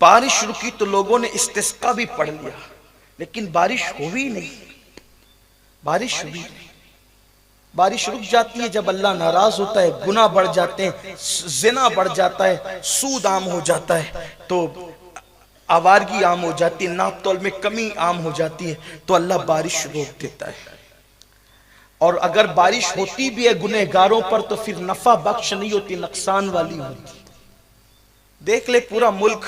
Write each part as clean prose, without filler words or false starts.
बारिश रुकी तो लोगों ने इस्तिस्का भी पढ़ लिया, लेकिन बारिश हुई नहीं। बारिश हुई नहीं। बारिश रुक जाती है जब अल्लाह नाराज होता है, गुनाह बढ़ जाते हैं, जिना बढ़ जाता है, सूद आम हो जाता है, तो आवारगी आम हो जाती है, नापतोल में कमी आम हो जाती है, तो अल्लाह बारिश रोक देता है। और अगर बारिश होती भी है गुनहगारों पर तो फिर नफा बख्श नहीं होती, नुकसान वाली होती। देख ले पूरा मुल्क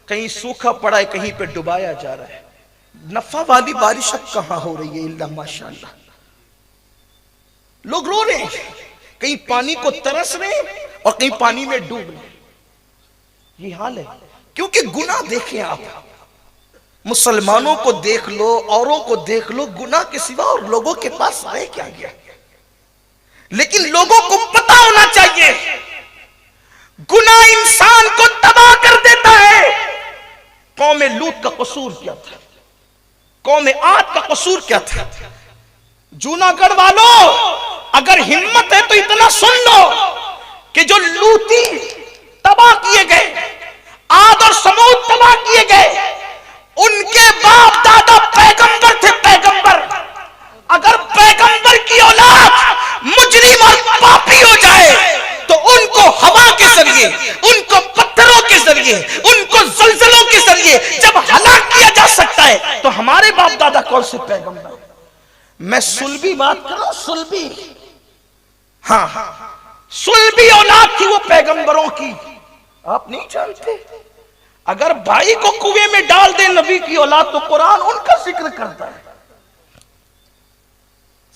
कहीं सूखा पड़ा है, कहीं पे डुबाया जा रहा है। नफा वाली बारिश अब कहां हो रही है? इल्ला माशाअल्लाह। लोग रो रहे हैं, कहीं पानी को तरस रहे हैं और कहीं पानी में डूब रहे हैं। ये हाल है क्योंकि गुनाह देखें आप, मुसलमानों को देख लो, औरों को देख लो, गुनाह के सिवा और लोगों के पास रह क्या गया? लेकिन लोगों को पता होना चाहिए गुनाह इंसान को तबाह कर देता है। कौम लूत का कसूर क्या था? कौम आद का कसूर क्या था? जूनागढ़ वालों, अगर हिम्मत है तो इतना सुन लो कि जो लूती तबाह किए गए, आद और समूद तबाह किए गए, उनके बाप दादा पैगंबर थे, पैगंबर। अगर पैगंबर की औलाद मुजरिम और पापी हो जाए तो उनको हवा के जरिए, उनको पत्थरों के जरिए, उनको जलजलों के जरिए जब हलाक किया जा सकता है तो हमारे बाप दादा कौन से पैगंबर? मैं सुलभी बात कर रहा हूं, सुलभी। हाँ, सुलभी औलाद थी वो पैगंबरों की। आप नहीं जानते? अगर भाई को कुएं में डाल दे नबी की औलाद तो कुरान उनका जिक्र करता है।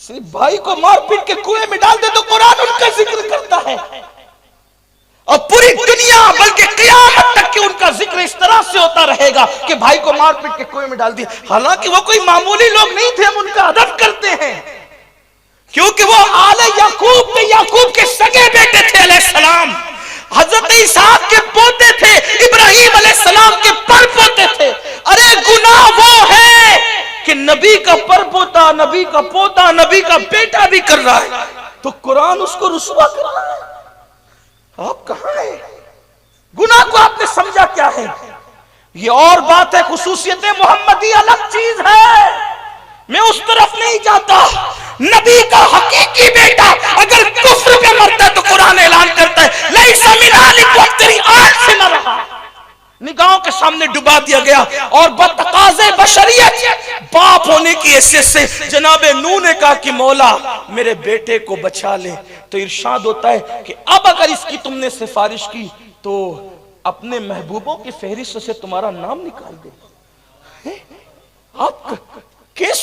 सिर्फ भाई को मार पीट के कुएं में डाल दे तो कुरान उनका जिक्र करता है। और पूरी दुनिया बल्कि क़यामत तक के उनका जिक्र इस तरह से होता रहेगा कि भाई को मार पीट के कुएं में डाल दिया। हालांकि वो कोई मामूली लोग नहीं थे, हम उनका अदब करते हैं क्योंकि वो आले याकूब के सगे बेटे थे अलैहिस्सलाम, हजरत इसहाक के पोते थे, इब्राहिम अलैहिस्सलाम के पर पोते थे। अरे गुनाह वो है कि नबी का पर पोता, नबी का पोता, नबी का बेटा भी कर रहा है तो कुरान उसको रुसवा कर रहा है। आप कहां है? गुनाह को आपने समझा क्या है? ये और बात है, खुसूसियत मोहम्मदी अलग चीज है। मैं उस तरफ नहीं जाता। नबी का हकीकी बेटा अगर कुफ्र पे मरता है तो कुरान ऐलान करता है लैसा मिन आलिक वक्त तेरी आंख से न रहा, निगाहों के सामने डुबा दिया गया। और बतकाज़े बशरियत बाप होने की हैसियत से जनाब नूह ने कहा कि मौला मेरे बेटे को बचा ले, तो इरशाद होता है कि अब अगर इसकी तुमने सिफारिश की तो अपने महबूबों की फहरिस्त से तुम्हारा नाम निकाल दे। आप किस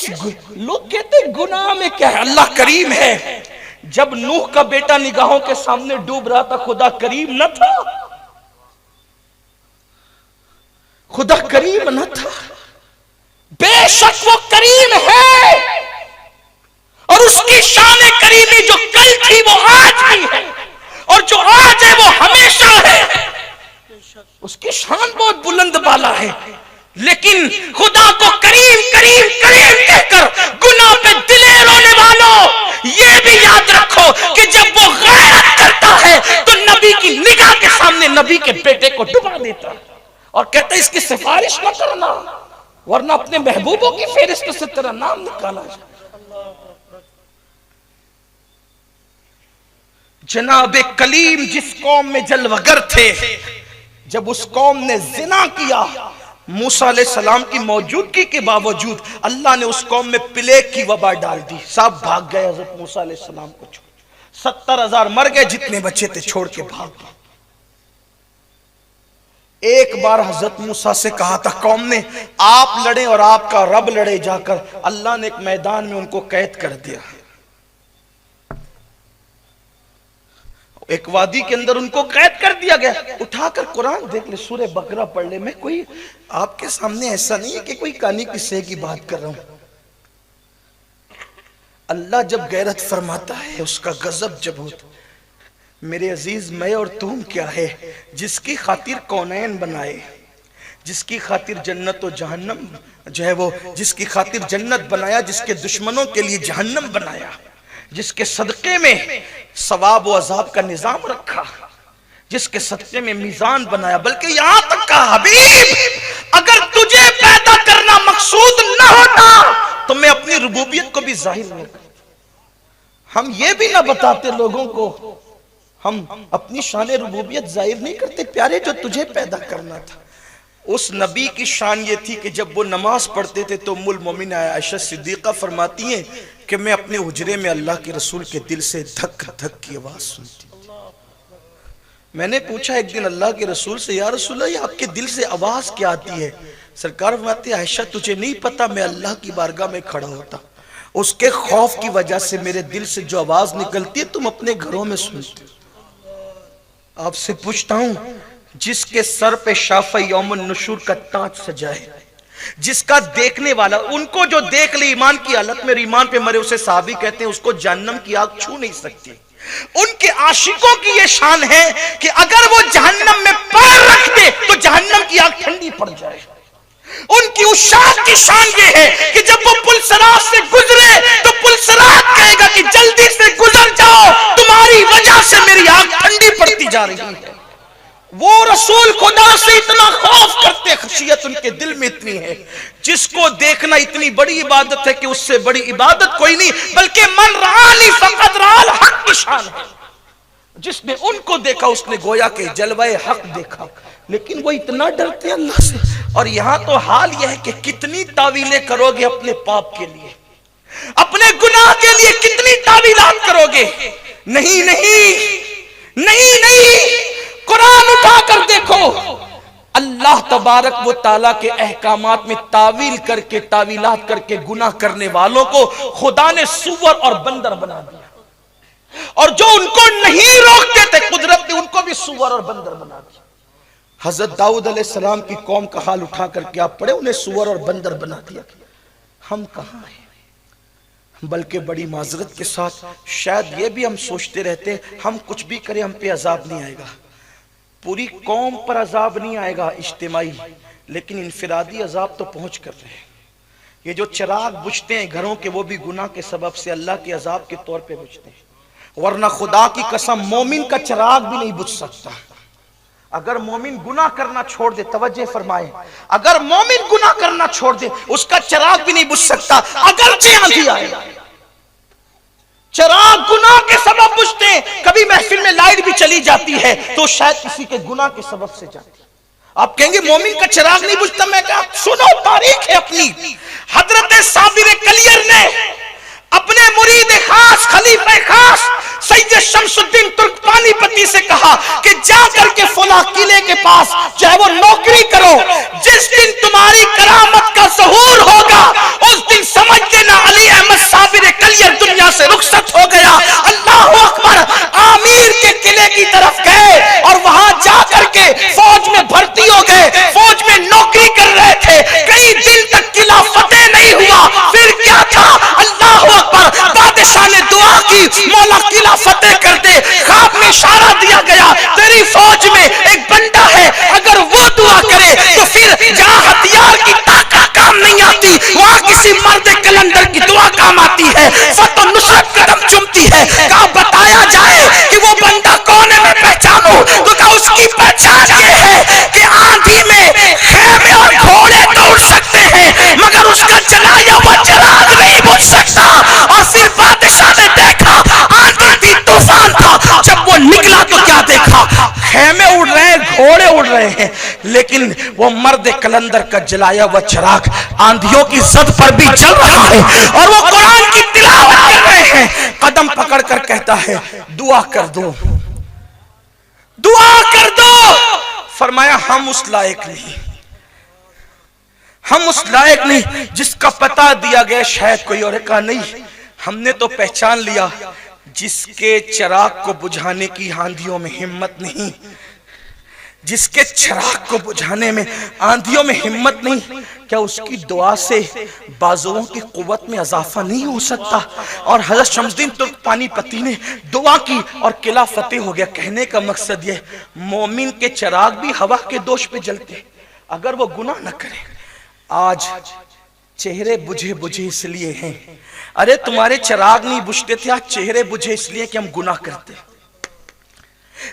लोग कहते गुनाह में क्या है? अल्लाह करीम है। जब नूह का बेटा निगाहों के सामने डूब रहा था खुदा करीम न था? खुदा करीम न था? बेशक वो करीम है और उसकी शान करीमी जो कल थी वो आज भी है और जो आज है वो हमेशा है। उसकी शान बहुत बुलंद बाला है, लेकिन खुदा को करीम करीम करीम कहकर गुनाह पे दिले रोने वालों ये भी याद रखो कि जब वो गैरत करता है तो नबी की निगाह के सामने नबी के बेटे को डुबा देता और कहता है इसकी सिफारिश न करना वरना अपने महबूबों की फहरिस्त से तेरा नाम निकाला जाए। जनाबे कलीम जिस कौम में जलवगर थे, जब उस कौम ने जिना किया मूसा अलैहिस्सलाम की मौजूदगी के बावजूद अल्लाह ने उस कौम में प्लेग की वबा डाल दी। सब भाग गए हजरत मूसा अलैहिस्सलाम को छोड़, 70,000 मर गए, जितने बच्चे थे छोड़ के भाग गए। एक बार हजरत मूसा से कहा था कौम ने आप लड़े और आपका रब लड़े जाकर, अल्लाह ने एक मैदान में उनको कैद कर दिया। एक वादी के अंदर उनको कैद कर दिया गया। उठाकर कुरान देख ले, सूरह बकरा पढ़ ले। मैं कोई आपके सामने ऐसा नहीं है कि कोई कहानी किस्से की बात कर रहा हूं। अल्लाह जब गैरत फरमाता है, उसका गजब जब होता, मेरे अजीज मैं और तुम क्या है जिसकी खातिर कौनैन बनाए, जिसकी खातिर जन्नत और जहन्नम जो है वो, जिसकी खातिर जन्नत बनाया, जिसके दुश्मनों के लिए जहन्नम बनाया, जिसके सदक़े में सवाब व अज़ाब का निज़ाम रखा, जिसके सदक़े में मीज़ान बनाया, बल्कि यहां तक कहा हबीब, अगर तुझे पैदा करना मकसूद न होता तो मैं अपनी रुबूबियत को भी जाहिर नहीं करता। हम ये भी ना बताते लोगों को, हम अपनी शान रुबूबियत जाहिर नहीं करते। प्यारे, जो तुझे पैदा करना था, उस नबी की शान ये थी कि जब वो नमाज पढ़ते थे तो उम्मुल मोमिन आयशा सिद्दीक़ा फरमाती हैं कि मैं अपने हुजरे में अल्लाह के रसूल के दिल से धक धक की आवाज सुनती थी। मैंने पूछा एक दिन अल्लाह के रसूल से, या रसूल अल्लाह, आपके दिल से आवाज क्या आती है? सरकार फरमाती, आयशा तुझे नहीं पता, मैं अल्लाह की बारगाह में खड़ा होता, उसके खौफ की वजह से मेरे दिल से जो आवाज निकलती है तुम अपने घरों में सुनते हो। आपसे पूछता हूं, जिसके सर पे शाफ़ा यौमुन नुशूर का ताज सजा है, जिसका देखने वाला, उनको जो देख ले ईमान की हालत में ईमान पे मरे, उसे साहबी कहते हैं, उसको जहन्नम की आग छू नहीं सकती। उनके आशिकों की यह शान है कि अगर वो जहन्नम में पैर रख दे तो जहन्नम की आग ठंडी पड़ जाए। उनकी उस शान की शान ये है कि जब वो पुलसरात से गुजरे तो पुलसरात कहेगा कि जल्दी से गुजर जाओ, तुम्हारी वजह से मेरी आग ठंडी पड़ती जा रही है। वो रसूल खुदा से इतना खौफ करते, खशियत उनके दिल में इतनी है, जिसको देखना इतनी बड़ी इबादत है कि उससे बड़ी इबादत कोई नहीं, बल्कि मन रानी फकत राल हक की शान है। जिसने उनको देखा उसने गोया के जलवाए हक देखा। लेकिन वो इतना डरते अल्लाह से। और यहां तो हाल यह है कि कितनी तावीलें करोगे अपने पाप के लिए, अपने गुनाह के लिए कितनी तावीलात करोगे? नहीं नहीं नहीं नहीं, कुरान उठाकर देखो, अल्लाह तबारक व ताला के अहकामात में तावील करके, तावीलात करके गुनाह करने वालों को खुदा ने सुअर और बंदर बना दिया, और जो उनको नहीं रोकते थे कुदरत ने उनको भी सुअर और बंदर बना दिया। हजरत दाऊद अलैहिस्सलाम की कौम का हाल उठा करके आप पढ़े, उन्हें सुअर और बंदर बना दिया। हम कहां हैं? बल्कि बड़ी माजरत के साथ शायद ये भी हम सोचते रहते, हम कुछ भी करें हम पे अजाब नहीं आएगा, पूरी कौम पर अजाब नहीं आएगा इज्तिमाई, लेकिन इनफिरादी अजाब तो पहुंच कर रहे हैं। ये जो चिराग बुझते हैं घरों के, वो भी गुनाह के सबब से अल्लाह के अजाब के तौर पे बुझते हैं, वरना खुदा की कसम मोमिन का चिराग भी नहीं बुझ सकता। अगर मोमिन गुनाह करना छोड़ दे, तवज्जो फरमाए, अगर मोमिन गुनाह करना छोड़ दे उसका चिराग भी नहीं बुझ सकता, अगरचे आंधी आए। चिराग गुनाह के सबब बुझते हैं। कभी महफिल में लाइट भी चली जाती है तो शायद किसी के गुनाह के सबब से जाती है। आप कहेंगे मोमिन का चिराग नहीं बुझता, मैं कहा सुनो, तारीख है अपनी। हजरत साबिर कलियर ने अपने मुरीद खास, खलीफा खास सैयद शमसुद्दीन तुर्क पानीपति से कहा कि जा करके फला किले के पास चाहे वो नौकरी करो, जिस दिन तुम्हारी करामत का ज़हूर होगा उस दिन समझ लेना अली अहमद साबिर कलियर दुनिया से रुखसत हो गया। अल्लाह अकबर। आमिर के किले की तरफ गए और वहां जा करके फौज में भर्ती हो गए, फौज में नौकरी कर रहे थे। कई दिन तक किला फतेह नहीं हुआ, फिर क्या था? अल्लाह अकबर। बादशाह ने दुआ की, मौला किला फतेह कर दे। ख्वाब में इशारा दिया गया, तेरी फौज में एक बंदा है, अगर वो दुआ करे तो फिर जहां हथियार की ताकत काम नहीं आती वहां किसी मर्द कलंदर की दुआ काम आती है, फतह नुसरत कदम चुमती है। कहा बताया जाए कि वो बंदा कौन है, मैं पहचानू? तो कहा उसकी पहचान ये है कि आंधी में खेमे और घोड़े दौड़ सकते हैं मगर उसका जलाया हुआ चिराग नहीं बुझ सकता। और फिर बादशाह ने देखा, आंधी थी, तूफान था, जब वो निकला तो क्या देखा? खेमे उड़ रहे हैं, घोड़े उड़ रहे हैं, लेकिन वो मर्द कलंदर का जलाया हुआ चिराग आंधियों की जद पर भी जल रहा है और वो कुरान की तिलावत कर रहे हैं। कदम पकड़ कर कहता है दुआ कर दो, दुआ कर दो। फरमाया हम उस लायक नहीं, हम उस लायक नहीं जिसका पता दिया गया शायद कोई और। कहा नहीं, हमने तो पहचान लिया जिसके चिराग को बुझाने की आंधियों में हिम्मत नहीं, जिसके चिराग को बुझाने में आंधियों में हिम्मत नहीं, क्या उसकी दुआ से बाजुओं की कुव्वत में इजाफा नहीं हो सकता? और हजरत शमसुद्दीन तुर्क पानीपति ने दुआ की और किला फतेह हो गया। कहने का मकसद यह, मोमिन के चिराग भी हवा के दोष पे जलते अगर वो गुनाह न करे। आज चेहरे बुझे बुझे इसलिए हैं, अरे तुम्हारे चिराग नहीं बुझते थे, आज चेहरे बुझे इसलिए कि हम गुनाह करते,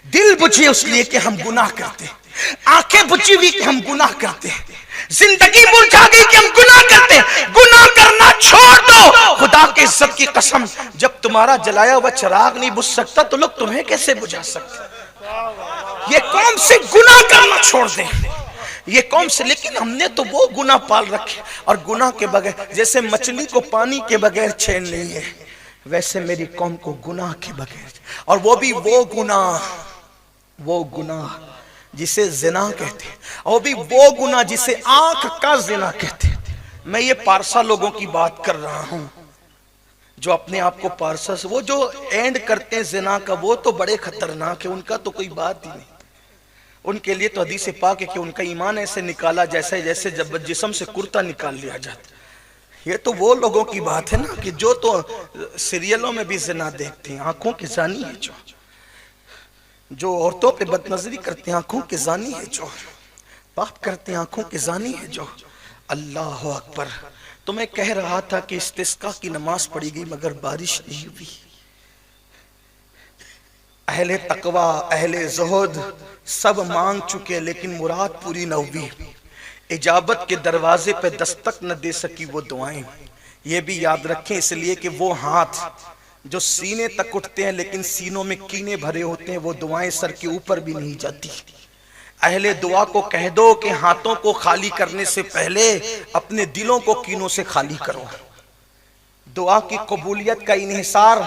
दिल बुझे इसलिए कि हम गुनाह करते। आंखें बुझी हुई कि हम गुनाह करते हैं, जिंदगी मुरझा गई कि हम गुनाह करते हैं। गुनाह करना छोड़ दो। खुदा के इज्जत की कसम, जब तुम्हारा जलाया हुआ चिराग नहीं बुझ सकता तो लोग तुम्हें कैसे बुझा सकते। ये कौम से गुनाह करना छोड़ दे, ये कौम से। लेकिन हमने तो वो गुनाह पाल रखे, और गुनाह के बगैर, जैसे मछली को पानी के बगैर चैन नहीं है, वैसे मेरी कौम को गुनाह के बगैर, और वो भी वो गुनाह जिसे जिना कहते हैं, और भी वो गुनाह जिसे आंख का जिना कहते हैं। मैं ये पारसा लोगों की बात कर रहा हूं जो अपने आप को पारसा से, वो जो एंड करते हैं जिना का, वो तो बड़े खतरनाक है, उनका तो कोई बात ही नहीं। उनके लिए तो हदीस पाक है कि उनका ईमान ऐसे निकाला जैसे जैसे जब जिस्म से कुर्ता निकाल लिया जाता। ये तो वो लोगों की बात है ना कि जो तो सीरियलों में भी जिना देखते हैं, आंखों की जानी है, जो औरतों पे बदनजरी करते हैं, आंखों की जानी है, जो पाप करते हैं, आंखों की जानी है, जो। अल्लाह अकबर। तो मैं कह रहा था कि इस्तिस्का की नमाज पढ़ी गई मगर बारिश नहीं हुई। अहले तकवा, अहले ज़ुहद सब मांग चुके लेकिन मुराद पूरी न हुई। इजाबत के दरवाजे पे दस्तक न दे सकी वो दुआएं। ये भी याद रखें इसलिए कि वो हाथ जो सीने तक उठते हैं लेकिन सीनों में कीने भरे होते हैं, वो दुआएं सर के ऊपर भी नहीं जाती। अहले दुआ को कह दो कि हाथों को खाली करने से पहले अपने दिलों को कीनों से खाली करो। दुआ की कबूलियत का इन्हिसार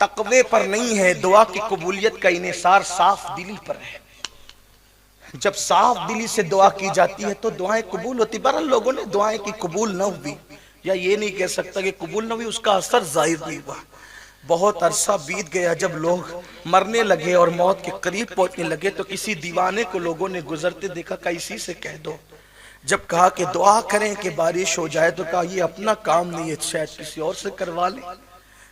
तकवे पर नहीं है, दुआ की कबूलियत का इन्हिसार साफ दिली पर है। जब साफ दिली से दुआ की जाती है तो दुआएं कबूल होती। बहरहाल लोगों ने दुआएं की कबूल न हुई, या ये नहीं कह सकता कि कबूल न हुई, उसका असर जाहिर नहीं हुआ। बहुत अरसा बीत गया, जब लोग मरने लगे और मौत के करीब पहुंचने लगे तो किसी दीवाने को लोगों ने गुजरते देखा, कहा इसी से कह दो। जब कहा कि दुआ करें कि बारिश हो जाए तो कहा ये अपना काम नहीं है, शायद किसी और से करवा ले।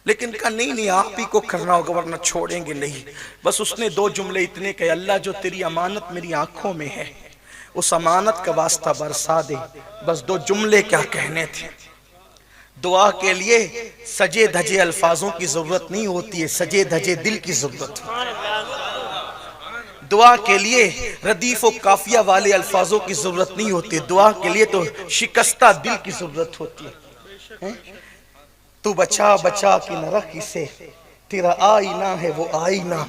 लेकिन कहा नहीं आप ही को करना होगा वरना छोड़ेंगे नहीं। बस उसने दो जुमले इतने कहे, अल्लाह जो तेरी अमानत मेरी आंखों में है उस अमानत का वास्ता बरसा दे। बस दो जुमले क्या कहने थे। दुआ के लिए सजे धजे अल्फाजों की जरूरत नहीं होती है, सजे धजे दिल की जरूरत है। दुआ के लिए रदीफ व काफिया वाले अल्फाजों की जरूरत नहीं होती, दुआ के लिए तो शिकस्ता दिल की जरूरत होती है। तू बचा बचा के न रख इसे, तेरा आईना है वो आईना।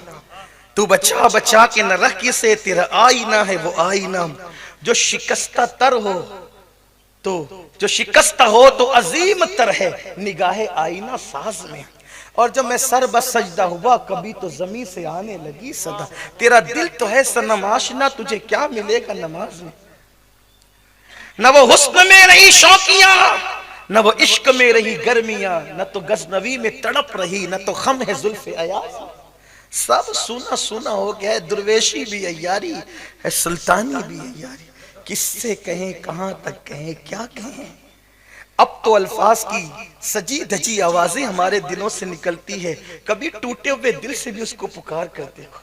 तू बचा बचा के न रख इसे, तेरा आईना है वो आईना। जो शिकस्ता तर हो तो जो शिकस्ता हो तो अजीम तर है निगाहे आईना साज में। और जब मैं सर बस सजदा हुआ कभी तो जमीन से आने लगी सदा। तेरा दिल तो है सनम आशना, तुझे क्या मिलेगा नमाज में। न वो हुस्न में रही शौकियां, न वो इश्क में रही गर्मियां, न तो गजनवी में तड़प रही, न तो खम है जुल्फे अयाज। सब सुना सुना हो गया है, दुर्वेशी भी अयारी है, सुल्तानी भी अयारी। किससे कहें, कहां तक कहें, क्या कहें। अब तो अल्फाज की सजी धजी आवाजें हमारे दिलों से निकलती है, कभी टूटे हुए दिल से भी उसको पुकार कर देखो।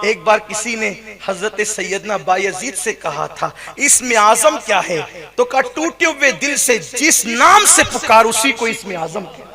एक बार किसी ने हजरत सैयदना बायजीद से कहा था इसमें आजम क्या है, तो कहा टूटे हुए दिल से जिस नाम से पुकार उसी को इसमें आजम क्या।